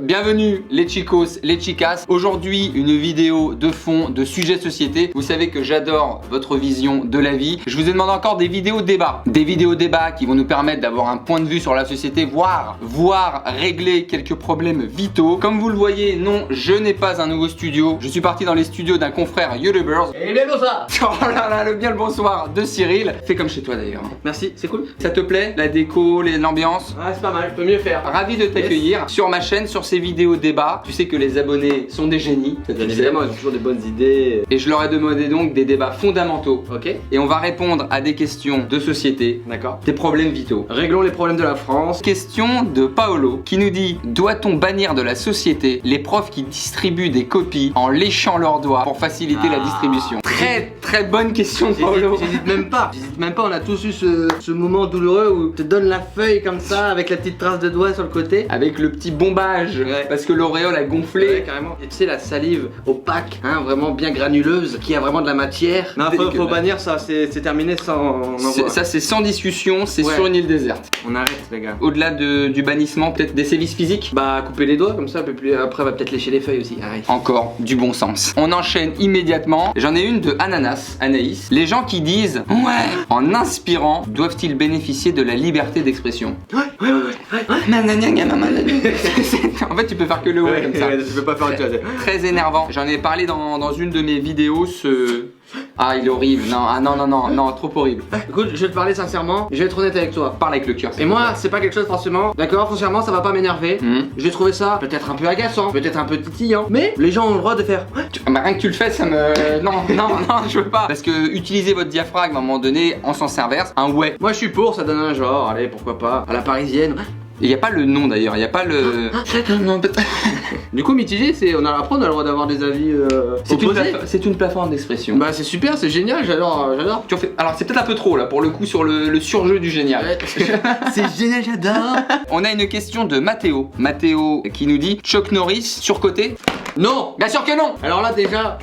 bienvenue les chicos, les chicas. Aujourd'hui, une vidéo de fond, de sujet société. Vous savez que j'adore votre vision de la vie. Je vous ai demandé encore des vidéos débat. Des vidéos débat qui vont nous permettre d'avoir un point de vue sur la société, voire régler quelques problèmes vitaux. Comme vous le voyez, non, je n'ai pas un nouveau studio. Je suis parti dans les studios d'un confrère YouTubers. Et bien ça. Oh là là, le bien le bonsoir de Cyril. Fais comme chez toi d'ailleurs. Merci, c'est cool. Ça te plaît? La déco, l'ambiance? Ah, c'est pas mal, je peux mieux faire. Ravi de t'accueillir sur ma chaîne, sur ces vidéos débat. Tu sais que les abonnés sont des génies. Bien évidemment, ils ont toujours des bonnes idées. Et je leur ai demandé donc des débats fondamentaux. Ok. Et on va répondre à des questions de société, D'accord. des problèmes vitaux. Réglons les problèmes de la France. Question de Paolo qui nous dit: doit-on bannir de la société les profs qui distribuent des copies en léchant leurs doigts pour faciliter la distribution? Très bonne question de Paolo. J'hésite même pas. On a tous eu ce moment douloureux où tu te donnes la feuille comme ça avec la petite trace de doigt sur le côté. Avec le petit bombage, Ouais. parce que l'auréole a gonflé. Ouais, carrément. Et tu sais, la salive opaque, hein, vraiment bien granuleuse, qui a vraiment de la matière. Non, faut bannir ça, c'est terminé sans. Ça c'est sans discussion, c'est Ouais. sur une île déserte. On arrête les gars. Au-delà du bannissement, peut-être des sévices physiques. Bah couper les doigts comme ça, un peu plus. Après on va peut-être lécher les feuilles aussi. Arrête. Encore du bon sens. On enchaîne immédiatement. J'en ai une de Anaïs. Les gens qui disent: ouais, en inspirant, doivent-ils bénéficier de la liberté d'expression? Ouais. En fait, tu peux faire que le ouais comme ça. Tu peux pas faire autre chose. Très énervant. J'en ai parlé dans une de mes vidéos. Ah, il est horrible. Non, trop horrible. Écoute, je vais te parler sincèrement, je vais être honnête avec toi. Parle avec le cœur. Et moi, c'est pas quelque chose forcément, d'accord, foncièrement, ça va pas m'énerver. Je vais trouver ça peut-être un peu agaçant, peut-être un peu titillant, mais les gens ont le droit de faire. Rien que tu le fais, ça me. Non, je veux pas. Parce que utiliser votre diaphragme à un moment donné en sens inverse, un ouais. Moi, je suis pour, ça donne un genre, allez, pourquoi pas, à la parisienne. Il n'y a pas le nom d'ailleurs, il n'y a pas le. Du coup, mitigé, on a le droit d'avoir des avis opposés. C'est une plateforme d'expression. Bah, c'est super, c'est génial, j'adore. Alors, c'est peut-être un peu trop là pour le coup sur le surjeu du génial. Ouais. C'est génial, j'adore. On a une question de Mathéo. Mathéo qui nous dit: Chuck Norris surcoté? Non. Bien sûr que non. Alors là, déjà,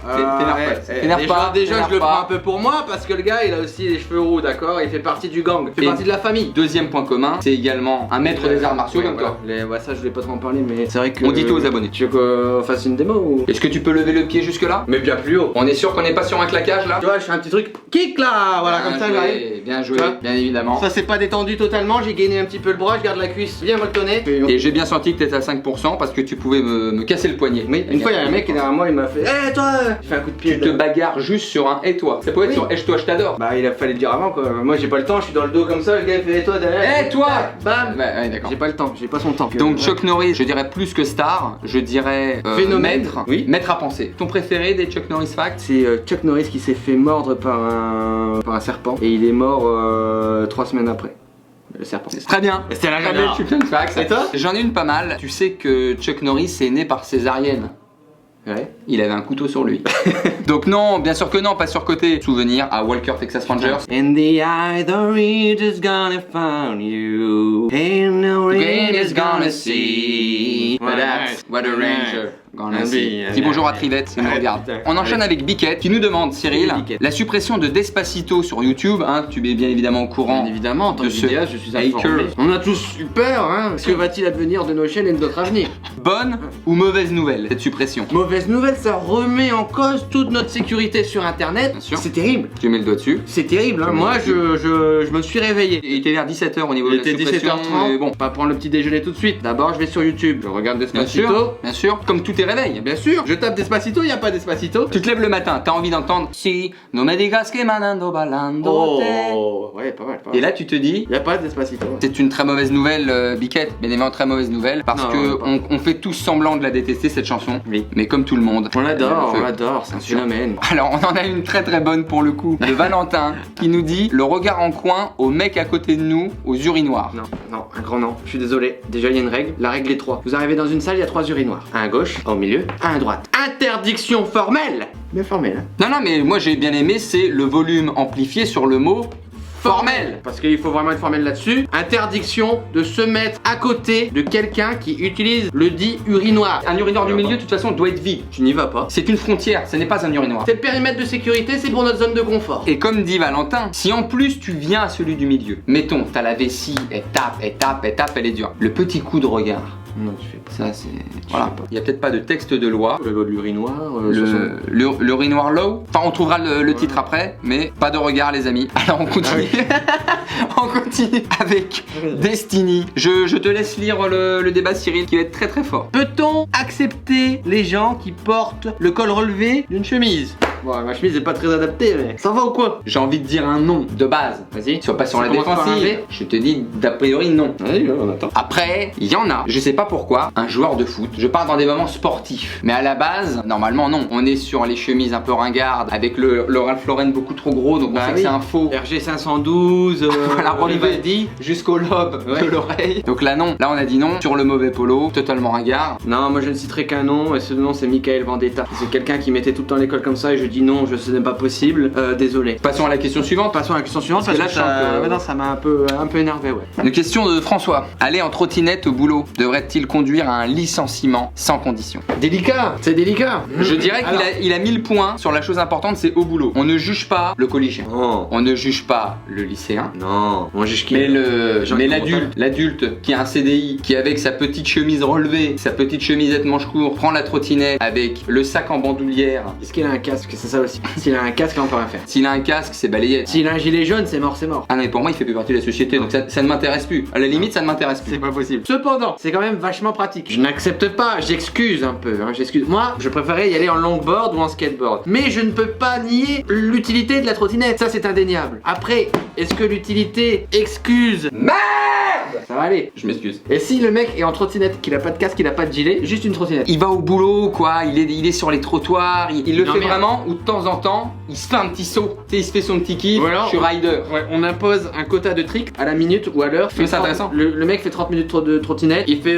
déjà, je le prends un peu pour moi parce que le gars, il a aussi les cheveux roux, d'accord. Il fait partie du gang, il fait partie de la famille. Deuxième point commun, c'est également un maître des arts martiaux comme toi. Ça, je voulais pas trop en parler, mais c'est vrai que. On dit tout aux abonnés. Tu veux qu'on fasse une démo ou? Est-ce que tu peux lever le pied jusque là? Mais bien plus haut. On est sûr qu'on n'est pas sur un claquage là? Tu vois, je fais un petit truc kick là, voilà, comme ça j'arrive. Bien joué, bien évidemment. Ça c'est pas détendu totalement, j'ai gainé un petit peu le bras, je garde la cuisse bien molletonnée. Et j'ai bien senti que t'étais à 5% parce que tu pouvais me casser le poignet. Oui, une fois il y a un mec qui est derrière moi, il m'a fait: hé toi! J'ai fait un coup de pied. Tu te bagarres juste sur un et toi. Ça pourrait être sur et toi je t'adore. Bah il a fallu le dire avant quoi. Moi j'ai pas le temps, je suis dans le dos comme ça, le gars il fait: hé toi derrière. Hé toi! Bam! Ouais, d'accord. J'ai pas le temps, j'ai pas son temps. Donc Chuck Norris, je dirais plus que star, je dirais phénomène. maître, Oui. Maître à penser. Ton préféré des Chuck Norris facts? C'est Chuck Norris qui s'est fait mordre par un serpent et il est mort 3 semaines après. Le serpent. Très bien. C'était la Très bien, Chuck Norris facts. Et toi? J'en ai une pas mal. Tu sais que Chuck Norris est né par césarienne. Ouais. Il avait un couteau sur lui. Donc non, bien sûr que non, pas surcoté. Souvenir à Walker Texas Rangers. In the eye, the reader's gonna find you. Ain't no reader's gonna see. But that's what a ranger gonna see. be. Dis bonjour à Trivette, qui nous regarde. On enchaîne avec Biquette, qui nous demande, Cyril, la suppression de Despacito sur YouTube, hein, tu es bien évidemment au courant. Bien évidemment, en tant que de ce vidéaste, je suis informé. hacker. On a tous eu peur, hein. Que va-t-il advenir de nos chaînes et de notre avenir? Bonne ou mauvaise nouvelle, cette suppression? Mauvaise nouvelle, ça remet en cause toute notre sécurité sur internet. Bien sûr. C'est terrible. Tu mets le doigt dessus. C'est terrible, hein. Moi je me suis réveillé. Il était vers 17h au niveau de Il la était suppression. 17h30. mais bon, Pas prendre le petit déjeuner tout de suite. D'abord, je vais sur YouTube. Je regarde bien Despacito. sûr, comme tous tes réveils. Bien sûr. Je tape Despacito, y a pas Despacito. Tu te lèves le matin, t'as envie d'entendre Si, no me digas que manando balando. Oh, ouais, pas mal. Et là, tu te dis, Y a pas Despacito. c'est une très mauvaise nouvelle, Biquette, bien évidemment très mauvaise nouvelle, parce Non, que pas. on fait tous semblant de la détester cette chanson, Oui. mais comme tout le monde. On l'adore, Elle le fait. c'est un Bien sûr. phénomène. Alors on en a une très bonne pour le coup, de Valentin, qui nous dit: le regard en coin au mec à côté de nous, aux urinoirs. Non, un grand non. Je suis désolé. Déjà, il y a une règle. La règle est 3. Vous arrivez dans une salle, il y a 3 urinoirs. Un à gauche, un au milieu, un à droite. Interdiction formelle. Bien formelle, hein. Non, mais moi j'ai bien aimé, c'est le volume amplifié sur le mot formel. Parce qu'il faut vraiment être formel là-dessus. Interdiction de se mettre à côté de quelqu'un qui utilise le dit urinoir. Un urinoir du milieu, de toute façon, doit être vide. Tu n'y vas pas. C'est une frontière, ce n'est pas un urinoir. C'est le périmètre de sécurité, c'est pour notre zone de confort. Et comme dit Valentin, si en plus tu viens à celui du milieu, mettons, t'as la vessie, elle tape, elle est dure. Le petit coup de regard Non, tu fais pas. Ça, c'est. Voilà. Il y a peut-être pas de texte de loi. La loi de l'urinoir. L'urinoir law. Enfin, on trouvera le titre après, mais pas de regard, les amis. Alors, on continue. On continue avec Destiny. Je te laisse lire le débat, Cyril, qui va être très très fort. Peut-on accepter les gens qui portent le col relevé d'une chemise? Bon, ma chemise est pas très adaptée, mais ça va ou quoi? J'ai envie de dire un non de base. Vas-y. Sois pas sur Ça la commence par un défensive. V. Je te dis d'a priori non. Vas-y, on attend. Après, il y en a, je sais pas pourquoi, un joueur de foot. Je parle dans des moments sportifs. Mais à la base, normalement non. On est sur les chemises un peu ringardes, avec le Ralph Lauren beaucoup trop gros, donc on sait que c'est un faux. RG 512, Voilà, relevé jusqu'au lobe de l'oreille. Donc là non, là on a dit non sur le mauvais polo, totalement ringard. Non, moi je ne citerai qu'un nom, et ce nom c'est Michael Vendetta. C'est quelqu'un qui mettait tout le temps l'école comme ça, et je dis non, ce n'est pas possible. Désolé. Passons à la question suivante. Passons à la question suivante, Parce parce que que là, là, je sens que- non, ça m'a un peu énervé, ouais. Une question de François. Aller en trottinette au boulot devrait-il conduire à un licenciement sans condition? Délicat, c'est délicat. Je dirais Alors. qu'il a mis le point sur la chose importante, c'est au boulot. On ne juge pas le collégien. Non, On ne juge pas le lycéen. non, moi juge qui? Mais gens qui l'adulte qui a un CDI, qui avec sa petite chemise relevée, sa petite chemisette manche court, prend la trottinette avec le sac en bandoulière. Est-ce qu'il a un casque? C'est ça aussi. S'il a un casque, on peut rien faire. S'il a un casque, c'est balayette. S'il a un gilet jaune, c'est mort, c'est mort. Ah non, mais pour moi, il fait plus partie de la société, donc ça ne m'intéresse plus. À la limite, ça ne m'intéresse plus. C'est pas possible. Cependant, c'est quand même vachement pratique. Je n'accepte pas, j'excuse un peu, j'excuse. Moi, je préférais y aller en longboard ou en skateboard. Mais je ne peux pas nier l'utilité de la trottinette, ça c'est indéniable. Après, est-ce que l'utilité excuse? Merde! Ça va aller. Je m'excuse. Et si le mec est en trottinette, qu'il a pas de casque, qu'il a pas de gilet, juste une trottinette. Il va au boulot, quoi, il est sur les trottoirs, il le Non, fait mais- vraiment, ou de temps en temps, il se fait un petit saut. Tu sais, il se fait son petit kiff, Ou alors- je suis rider. Ouais, on impose un quota de tricks à la minute ou à l'heure. Mais c'est intéressant. Le mec fait 30 minutes de trottinette, il fait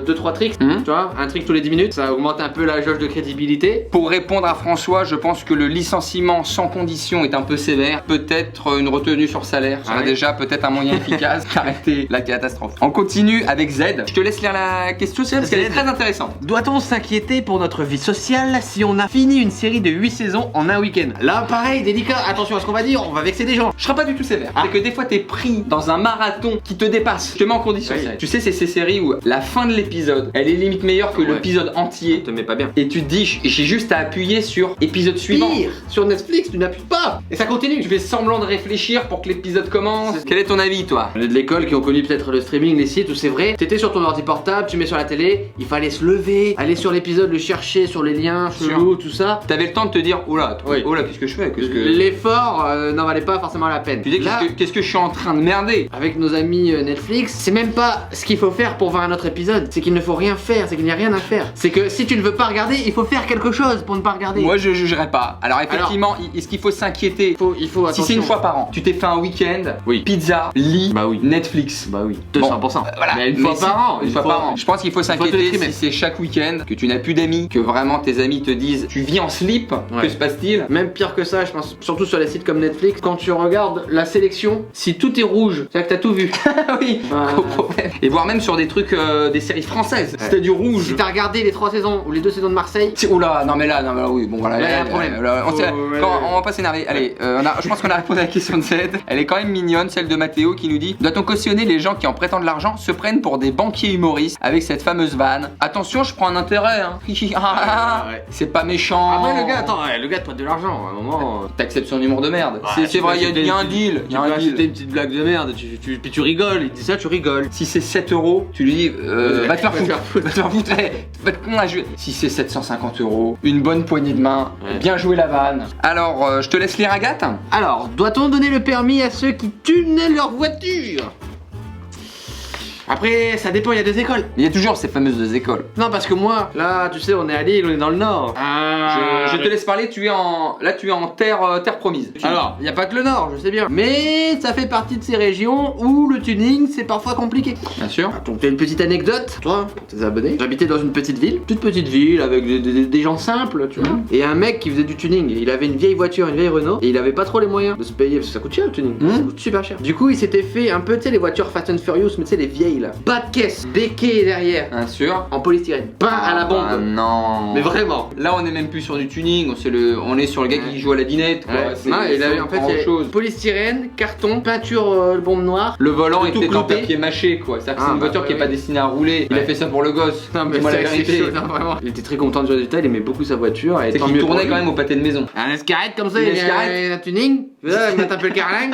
2-3 tricks, Mhm. tu vois, un trick tous les 10 minutes, ça augmente un peu la jauge de crédibilité. Pour répondre à François, je pense que le licenciement sans condition est un peu sévère. Peut-être une retenue sur salaire serait Ah ouais. déjà peut-être un moyen efficace d'arrêter la catastrophe. On continue avec Z. Je te laisse lire la question, Cyril, parce qu'elle est Z. très intéressante. Doit-on s'inquiéter pour notre vie sociale si on a fini une série de 8 saisons en un week-end? Là, pareil, délicat, attention à ce qu'on va dire, on va vexer des gens. Je serai pas du tout sévère. Ah. C'est que des fois t'es pris dans un marathon qui te dépasse. Je te mets en condition. Oui. Cyril. Tu sais, c'est ces séries où la fin de l'épisode, elle est limite meilleure que Ouais. l'épisode entier. te met pas bien. Et tu te dis, j'ai juste à appuyer sur épisode suivant. Pire, sur Netflix, tu n'appuies pas et ça continue. Tu fais semblant de réfléchir pour que l'épisode commence. Quel est ton avis, toi? On est de l'école qui ont connu peut-être le streaming, les sites où c'est vrai. T'étais sur ton ordi portable, tu mets sur la télé, il fallait se lever, aller sur l'épisode, le chercher sur les liens, chelous, tout ça. T'avais le temps de te dire, oh là, Oui. qu'est-ce que je fais? L'effort n'en valait pas forcément la peine. Tu dis, Là, qu'est-ce que je suis en train de merder? avec nos amis Netflix, c'est même pas ce qu'il faut faire pour voir un autre épisode. C'est qu'il ne faut rien faire, c'est qu'il n'y a rien à faire. C'est que si tu ne veux pas regarder, il faut faire quelque chose pour ne pas regarder. Moi, je jugerai pas. Alors, effectivement, est-ce qu'il faut s'inquiéter? il faut Si c'est une fois par an, tu t'es fait un week-end, Oui. pizza, lit, Bah oui. Netflix. Bah oui, 200%. Voilà. Mais une fois si- par an. Une fois par an. Je pense qu'il faut faut te s'inquiéter déprimer. si c'est chaque week-end, que tu n'as plus d'amis, que vraiment tes amis te disent tu vis en slip, Ouais. que se passe-t-il? Même pire que ça, je pense, surtout sur les sites comme Netflix, quand tu regardes la sélection, si tout est rouge, c'est-à-dire que t'as tout vu. Oui, gros problème. Et voire même sur des trucs, des séries françaises. Si t'as du rouge. Si t'as regardé les 3 saisons ou les 2 saisons de Marseille, Oula, non mais là, oui, bon voilà. Là, y a un là, problème. là, on, sait- Oh, ouais, quand- ouais. on va pas s'énerver. Allez, je pense qu'on a répondu à la question de Z. Elle est quand même mignonne, celle de Mathéo qui nous dit: doit-on cautionner les gens qui en prêtant de l'argent se prennent pour des banquiers humoristes avec cette fameuse vanne? Attention, je prends un intérêt, hein. Ouais. C'est pas méchant. après le gars, attends, le gars te prête de l'argent, à un moment. T'acceptes son humour de merde. Ouais, c'est vrai, il y a un deal. Il y a un C'était deal. une petite blague de merde, puis tu rigoles, il dit ça, tu rigoles. Si c'est 7 euros, tu lui dis va te faire Va te foutre. faire foutre. Va te faire foutre. Va te con à jouer. Si c'est 750 euros, une bonne poignée de main, Ouais. bien joué la vanne. Alors, je te laisse lire Agathe. Alors, doit-on donner le permis à ceux qui tunnellent leur voiture? Après, ça dépend, il y a 2 écoles. Il y a toujours ces fameuses 2 écoles. Non, parce que moi, là, tu sais, on est à Lille, on est dans le nord. Je te laisse parler, tu es en terre promise. Alors, il n'y a pas que le nord, je sais bien. Mais ça fait partie de ces régions où le tuning, c'est parfois compliqué. Bien sûr. Donc, t'as une petite anecdote, toi, pour tes abonnés. J'habitais dans une petite ville, toute petite ville, avec des gens simples, tu vois. Et un mec qui faisait du tuning, il avait une vieille voiture, une vieille Renault, et il avait pas trop les moyens de se payer, parce que ça coûte cher le tuning. Ça coûte super cher. Du coup, il s'était fait un peu, tu sais, les voitures Fast and Furious, mais tu sais, les vieilles là. Bas de caisse, béquet derrière, Bien sûr. en polystyrène. Peint à la bombe. Ah non. Mais vraiment. Là, on est même plus sur du tuning, on est sur le gars qui joue à la dinette. Quoi. Ouais. C'est- Non, il avait, en fait, autre il y avait chose. polystyrène, carton, peinture bombe noire. Le volant Tout était en clouté. papier mâché, quoi. C'est-à-dire que c'est Ah, une voiture bah, qui est ouais, pas ouais. destinée à rouler. Il a Ouais. fait ça pour le gosse. Non, mais Dis-moi la c'est vérité. chaud, non, vraiment. Il était très content du résultat, il aimait beaucoup sa voiture. Et C'est tant qu'il mieux tournait pour quand lui. même au pâté de maison. Un escarrette comme ça, Une il y escarrette. a un tuning. Là, mettre un peu le carlingue.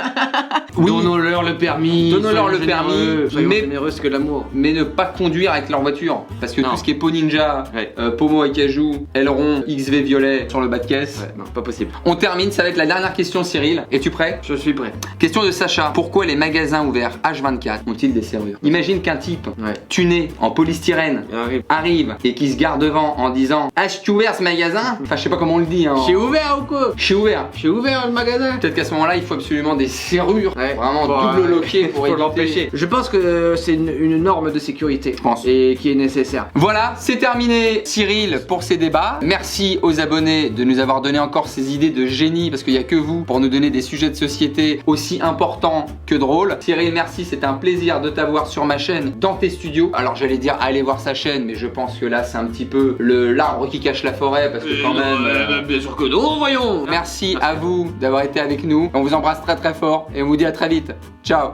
Oui. Donnons-leur le permis. Donnons-leur soyons le permis, généreux, soyons mais- généreux que l'amour. Mais ne pas conduire avec leur voiture. Parce que Non. tout ce qui est pot ninja, Ouais. pommeau à cajou, aileron, XV violet sur le bas de caisse. Ouais, non, pas possible. On termine, ça va être la dernière question, Cyril. Es-tu prêt? Je suis prêt. Question de Sacha. Pourquoi les magasins ouverts H24 ont-ils des serrures? Imagine qu'un type Ouais. tuné en polystyrène Il arrive. arrive et qui se garde devant en disant « Ah, je suis ouvert ce magasin ?» Enfin, je sais pas comment on le dit. Hein. J'ai ouvert ou quoi? Je suis ouvert. J'ai ouvert le magasin. Peut-être qu'à ce moment-là, il faut absolument des serrures. Ouais. Vraiment Bon, double loquées pour faut éviter. l'empêcher. Je pense que c'est une norme de sécurité. Je pense. Et qui est nécessaire. Voilà, c'est terminé, Cyril, pour ces débats. Merci aux abonnés de nous avoir donné encore ces idées de génie, parce qu'il n'y a que vous pour nous donner des sujets de société aussi importants que drôles. Cyril, merci, c'était un plaisir de t'avoir sur ma chaîne, dans tes studios. Alors j'allais dire allez voir sa chaîne, mais je pense que là c'est un petit peu l'arbre qui cache la forêt, parce que quand même... Bien sûr que non, voyons. Merci à vous d'avoir été avec nous. On vous embrasse très très fort et on vous dit à très vite. Ciao.